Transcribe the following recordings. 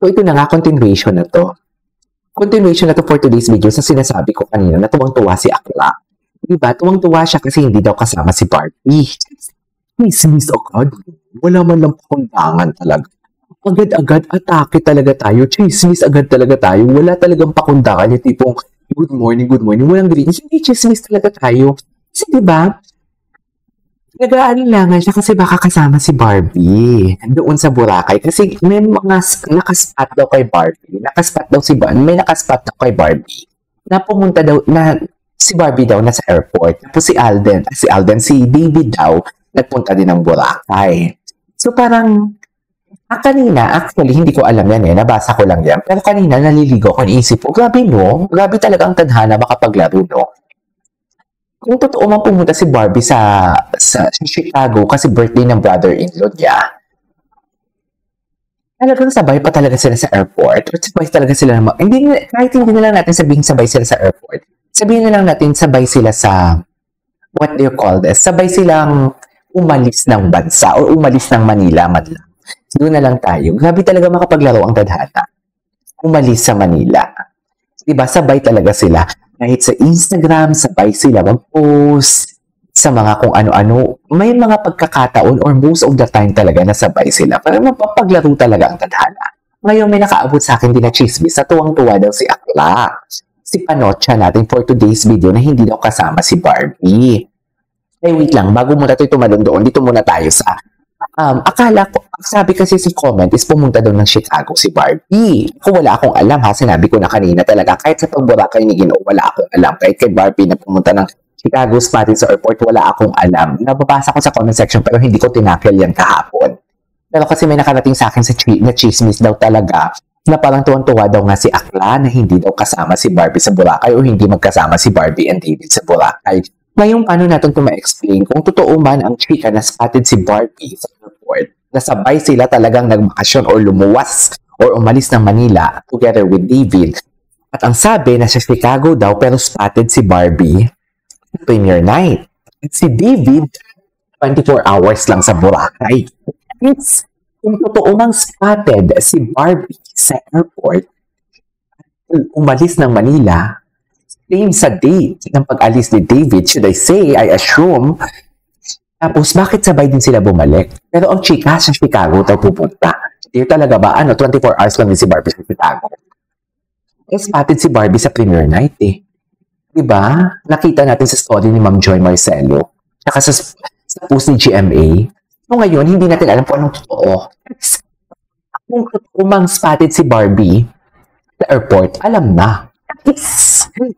So ito na nga, continuation na to. Continuation na to for today's video sa sinasabi ko kanina na tuwang-tuwa si Akla. Diba? Tuwang-tuwa siya kasi hindi daw kasama si Barbie. Miss agad. Wala man lang pakundangan talaga. Agad-agad atake talaga tayo. Chismis agad talaga tayo. Wala talagang pakundangan. Yung tipong, good morning. Walang greetings. Hindi chismis talaga tayo. Kasi diba, nag-aalinlangan siya kasi baka kasama si Barbie doon sa Boracay. Kasi may mga nakaspat daw kay Barbie. May nakaspat daw kay Barbie. Na pumunta daw, na si Barbie daw nasa airport. Tapos si David daw, nagpunta din ng Boracay. So parang, kanina, actually, hindi ko alam yan nabasa ko lang yan. Pero kanina, naliligo ko, naisip ko, grabe talaga ang tadhana makapaglaro, no? Kung totoo man pumunta si Barbie sa Chicago kasi birthday ng brother-in-law niya, talagang sabay pa talaga sila sa airport. Or sabay talaga sila kahit hindi na lang natin sabihin sabay sila sa airport. Sabihin na lang natin sabay sila sa, what do you call this? Sabay silang umalis ng bansa o umalis ng Manila man lang. Doon na lang tayo. Grabe talaga makapaglaro ang tadhana. Umalis sa Manila. Diba? Sabay talaga sila. Kahit sa Instagram, sabay sila mag-post sa mga kung ano-ano. May mga pagkakataon or most of the time talaga na sabay sila. Para mapapaglaro talaga ang tadhana. Ngayon may nakaabot sa akin din na chismis. Sa tuwang-tuwa daw si Akla. Si Panocha natin for today's video na hindi daw kasama si Barbie. Wait lang. Bago muna tayo tumalon doon, dito muna tayo sa akala ko, sabi kasi sa comment is pumunta daw ng Chicago si Barbie. Kung wala akong alam sinabi ko na kanina talaga, kahit sa pag-Boracay ni Ginoo, wala akong alam. Kahit kay Barbie na pumunta ng Chicago spotted sa airport, wala akong alam. Nababasa ko sa comment section pero hindi ko tinakil yan kahapon. Pero kasi may nakarating sa akin na chismis daw talaga na parang tuwan-tuwa daw nga si Akla na hindi daw kasama si Barbie sa Boracay o hindi magkasama si Barbie and David sa Boracay. Ngayon, paano natin ito ma-explain? Kung totoo man ang chika na spotted si Barbie sa airport, nasabay sila talagang nagbakasyon or lumuwas or umalis ng Manila together with David. At ang sabi na sa Chicago daw pero spotted si Barbie premiere night. At si David, 24 hours lang sa Boracay. Kung totoo mang spotted si Barbie sa airport, umalis ng Manila, same sa date ng pag-alis ni David, should I say, I assume. Tapos, bakit sabay din sila bumalik? Pero ang chika sa Chicago daw pupunta. Hindi talaga ba? 24 hours lang din si Barbie sa Chicago. Spotted si Barbie sa premiere night Diba? Nakita natin sa story ni Ma'am Joy Marcelo. Saka sa post ni GMA. So ngayon, hindi natin alam kung anong totoo. Kung umang spotted si Barbie sa airport, alam na.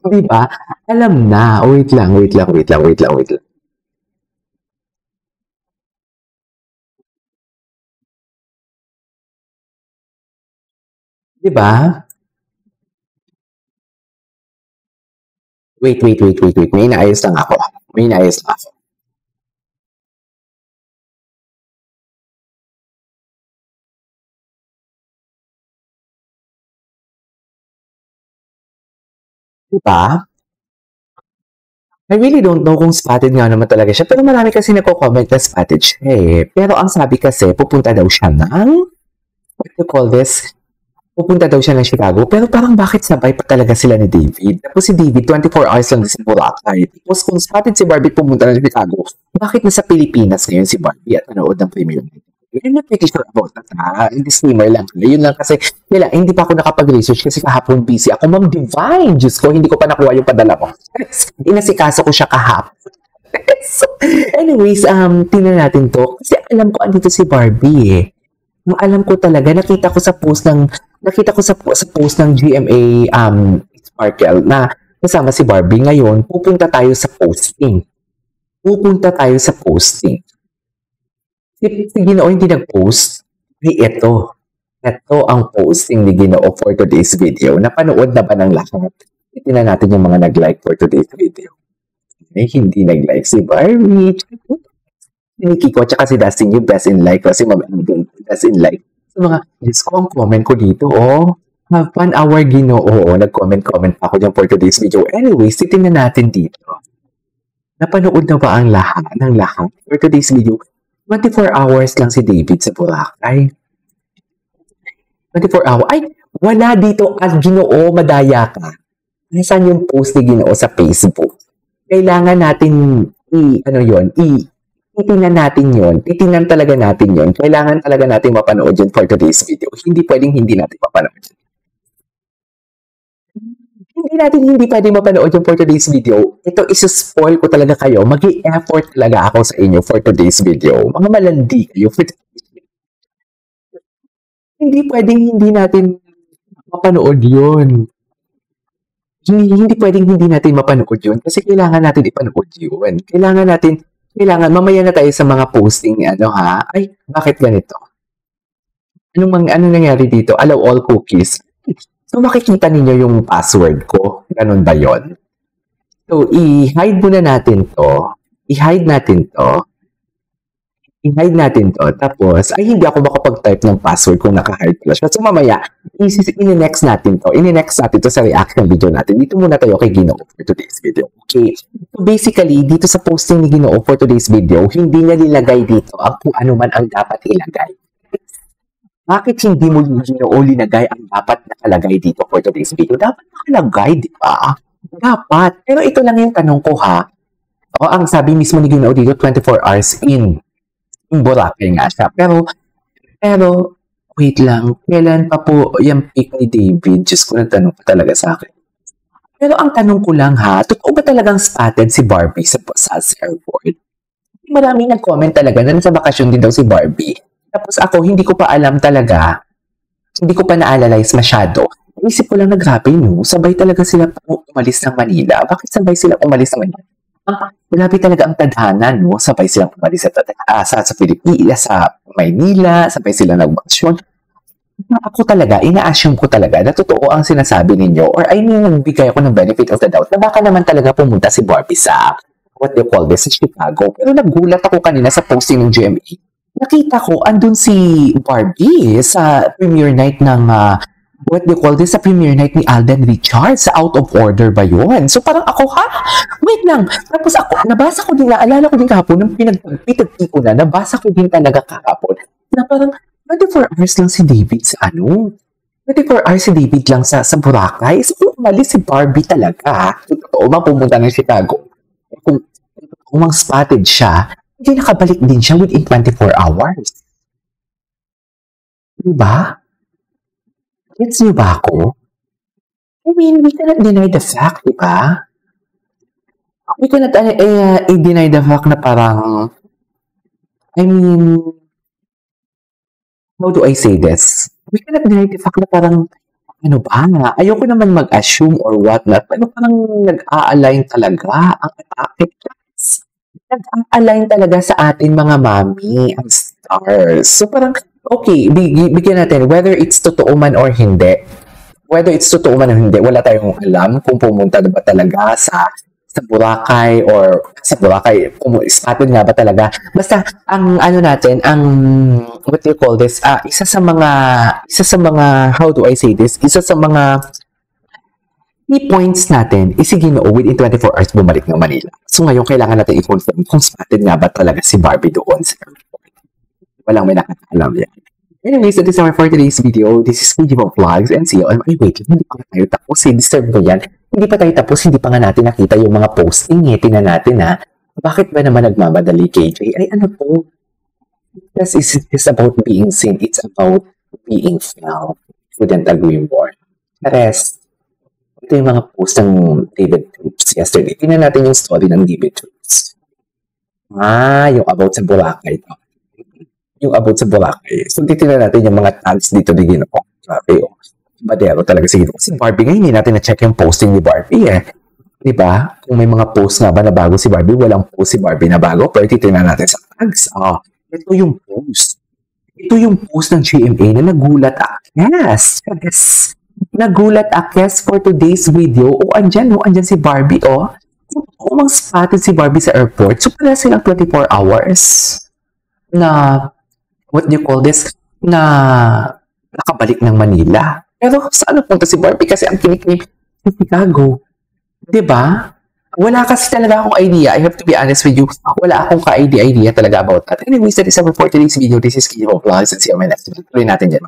Diba? Alam na. Wait lang. Diba? Wait. May inaayos lang ako. Diba? I really don't know kung spotted nga naman talaga siya. Pero marami kasi nagko-comment na spotted siya Pero ang sabi kasi, pupunta daw siya ng, what do you call this? Pupunta daw siya ng Chicago. Pero parang bakit sabay pa talaga sila ni David? Tapos si David, 24 hours lang din sa Boracay. Tapos kung spotted si Barbie pumunta ng Chicago, bakit nasa Pilipinas ngayon si Barbie at nanood ng premiere? I'm not pretty sure about that disclaimer lang. Yun lang kasi, hindi pa ako nakapag-research kasi kahapon busy ako. Ma'am Divine, Diyos ko, hindi ko pa nakuha yung padala mo. Inasikaso ko siya kahapon. So, anyways, tingnan natin to. Kasi alam ko andito si Barbie Alam ko talaga, nakita ko sa post ng GMA Sparkle na kasama si Barbie. Ngayon, pupunta tayo sa posting. Si Ginoo hindi nag-post. Ito ang posting ni Ginoo for today's video. Napanood na ba ng lahat? Tingnan natin yung mga nag-like for today's video. Hindi nag-like si Barbie. Si Kiko at si Dustin yung best in like. Kasi best in like. So mga, Diyos ko, ang comment ko dito, have fun our Ginoo. Nag-comment pa ako dyan for today's video. Anyways, titingnan natin dito. Napanood na ba ang lahat for today's video? 24 hours lang si David sa Boracay. 24 hour. Ay, wala dito at Ginoo, madaya ka. Nasaan yung post ni Ginoo sa Facebook? Kailangan natin titingnan natin yun. Titingnan talaga natin yun. Kailangan talaga natin mapanood yun for today's video. Hindi pwedeng hindi natin mapanood yun. Hindi pwedeng mapanood yung for today's video. Ito, isa-spoil ko talaga kayo. Mag-i-effort talaga ako sa inyo for today's video. Mga malandi kayo for today's video. Hindi pwedeng hindi natin mapanood yun. Hindi pwedeng hindi natin mapanood yun kasi kailangan natin ipanood yun. Kailangan, mamaya na tayo sa mga posting ni Ay, bakit ganito? Anong nangyari dito? Allow all cookies. So, makikita ninyo yung password ko. Ganun ba yon? So, i-hide muna natin to. I-hide natin to. Tapos, hindi ako makapag-type ng password kung naka-hide ko siya. So, mamaya, ini-next natin to sa reaction video natin. Dito muna tayo kay Ginoo for today's video. Okay. So, basically, dito sa posting ni Ginoo for today's video, hindi niya nilagay dito kung ano man ang dapat ilagay. Bakit hindi mo yung Ginoo linagay ang dapat nakalagay dito for today's video? Dapat nakalagay, di ba? Dapat. Pero ito lang yung tanong ko, ha? O, ang sabi mismo ni Ginoo dito, 24 hours in Boracay nga siya. Pero, wait lang. Kailan pa po yung pick ni David? Diyos ko, nagtanong pa talaga sa akin. Pero ang tanong ko lang, ha? Totoo ba talagang spotted si Barbie sa airport? Maraming nag-comment talaga na nasa bakasyon din daw si Barbie. Tapos ako, hindi ko pa alam talaga. Hindi ko pa na-analyze masyado. Isip ko lang na grabe, no? Sabay talaga sila umalis ng Manila. Bakit sabay sila umalis ng Manila? Grabe talaga ang tadhana, no? Sabay silang umalis sa Pilipinas, sa Maynila, sabay sila nagbakasyon. Ako talaga, ina-assume ko talaga na totoo ang sinasabi ninyo or nagbigay ako ng benefit of the doubt na baka naman talaga pumunta si Barbie sa sa Chicago. Pero nagulat ako kanina sa posting ng GMA. Nakita ko, andun si Barbie sa premiere night ng sa premiere night ni Alden Richards sa Out of Order ba yun? So parang ako, wait lang. Tapos ako, nabasa ko din, naalala ko din kahapon, nung pinagpitagti ko nabasa ko din talaga kahapon, na parang 24 hours lang si David sa 24 hours si David lang sa Boracay. So kung umalis si Barbie talaga, totoo ba pumunta ng Chicago? Kung spotted siya, hindi nakabalik din siya within 24 hours. Diba? Gets niyo ba ako? I mean, we cannot deny the fact, diba? We cannot deny the fact na parang, how do I say this? We cannot deny the fact na parang, ayoko naman mag-assume or whatnot, pero parang nag-a-align talaga ang attacks. Nag-a-align talaga sa atin mga mami, ang stars. So parang, okay, bigyan natin, whether it's totoo man or hindi, wala tayong alam kung pumunta na ba talaga sa Boracay or sa Boracay, kung spotted nga ba talaga. Basta, what do you call this? Isa sa mga, how do I say this? Isa sa mga key points natin is si Ginoo within 24 hours bumalik ng Manila. So ngayon, kailangan natin i-confirm kung spotted nga ba talaga si Barbie doon sa airport. Walang may nakakaalam yan. Anyways, that is our for today's video. This is KG Vlogs and see you on my way. Hindi pa tayo tapos. Disturb ko yan. Hindi pa tayo tapos. Hindi pa nga natin nakita yung mga posting. Tingnan natin bakit ba naman nagmamadali KJ? Ay ano po? This is about being seen. It's about being felt. Couldn't agree more. The rest, ito yung mga post ng David Troops yesterday. Tingnan natin yung story ng David Troops. Yung about sa Boracay ito. Yung about sa Boracay. So, titignan natin yung mga tags dito ni Ginoo. Grabe, badero talaga si Ginoo. Si Barbie ngayon, hindi natin na-check yung posting ni Barbie, Diba? Kung may mga post nga ba na bago si Barbie, walang post si Barbie na bago, pero titignan natin sa tags. Ito yung post. Ito yung post ng GMA na nagulat Yes! Nagulat for today's video. Andyan si Barbie, Kung mang spotted si Barbie sa airport, so pala silang 24 hours na what do you call this, na nakabalik ng Manila. Pero saan punta si Barbie? Kasi ang kiniklaim sa Chicago. Diba? Wala kasi talaga akong idea. I have to be honest with you. Wala akong ka-idea talaga about that. Anyways, that is our for today's video. This is KG Vlogs and see you on my next video. Tuloy natin dyan.